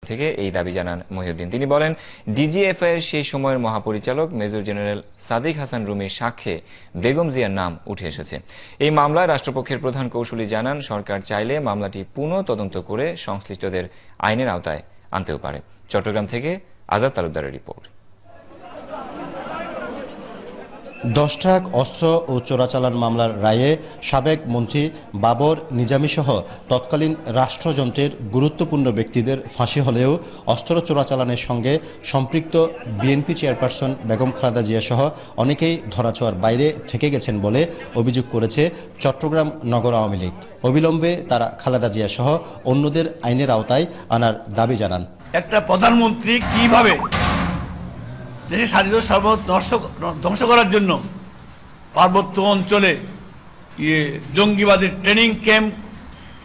থেকে এই দাবি জানান মহিউদ্দিন। তিনি বলেন, ডিজিএফআই এর সেই সময়ের মহাপরিচালক মেজর জেনারেল সাদিক হাসান রুমির সাক্ষ্যে বেগম জিয়ার নাম উঠে এসেছে। এই মামলায় রাষ্ট্রপক্ষের প্রধান কৌঁসুলি জানান, সরকার চাইলে মামলাটি পুনঃ তদন্ত করে সংশ্লিষ্টদের আইনের আওতায় আনতেও পারে। চট্টগ্রাম থেকে আজাদ তালুকদারের রিপোর্ট। 10 ট্রাক অস্ত্র ও চোরাচালান মামলার রায়ে সাবেক মন্ত্রী বাবর নিজামী সহ তৎকালীন রাষ্ট্রযন্ত্রের গুরুত্বপূর্ণ ব্যক্তিদের ফাঁসি হলেও অস্ত্র চোরাচালানের সঙ্গে সম্পৃক্ত বিএনপি চেয়ারপারসন বেগম খালেদা জিয়া সহ অনেকেই ধরাছোঁয়ার বাইরে থেকে গেছেন বলে অভিযোগ করেছে চট্টগ্রাম নগর আওয়ামী লীগ। অবিলম্বে তারা খালেদা জিয়া সহ অন্যদের আইনের আওতায় আনার দাবি জানান। একটা প্রধানমন্ত্রী কিভাবে দেশের স্বাধীনতা ধ্বংস করার জন্য পার্বত্য অঞ্চলে জঙ্গিবাদের ট্রেনিং ক্যাম্প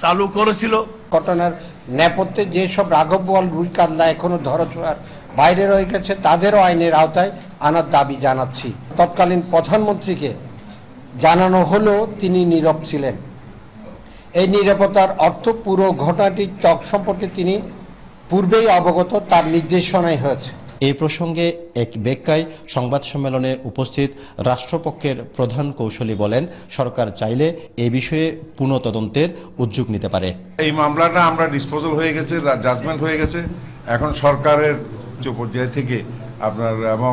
চালু করেছিল। ঘটনার নেপথ্যে যেসব রাঘব বোয়াল, রুই কাতলা এখনো ধরাছোঁয়ার বাইরে রয়ে গেছে, তাদেরও আইনের আওতায় আনার দাবি জানাচ্ছি। তৎকালীন প্রধানমন্ত্রীকে জানানো হলো তিনি নীরব ছিলেন। এই নীরবতার অর্থ পুরো ঘটনাটির চক সম্পর্কে তিনি পূর্বেই অবগত, তার নির্দেশনাই হয়েছে। এই প্রসঙ্গে এক ব্যাখ্যায় সংবাদ সম্মেলনে উপস্থিত রাষ্ট্রপক্ষের প্রধান কৌঁসুলি বলেন, সরকার চাইলে এ বিষয়ে পুনঃ তদন্তের উদ্যোগ নিতে পারে। এই মামলাটা আমরা ডিসপোজাল হয়ে গেছে, জাজমেন্ট হয়ে গেছে। এখন সরকারের পর্যায় থেকে আপনার এবং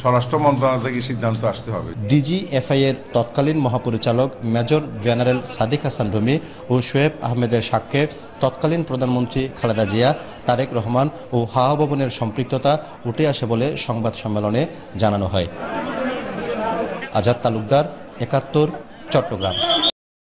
স্বরাষ্ট্র মন্ত্রণালয় থেকে সিদ্ধান্ত আসতে হবে। ডিজিএফআই এর তৎকালীন মহাপরিচালক মেজর জেনারেল সাদিক হাসান রুমি ও শোয়েব আহমেদের সাক্ষ্যে তৎকালীন প্রধানমন্ত্রী খালেদা জিয়া, তারেক রহমান ও হাওয়া ভবনের সম্পৃক্ততা উঠে আসে বলে সংবাদ সম্মেলনে জানানো হয়। আজাদ তালুকদার, 71, চট্টগ্রাম।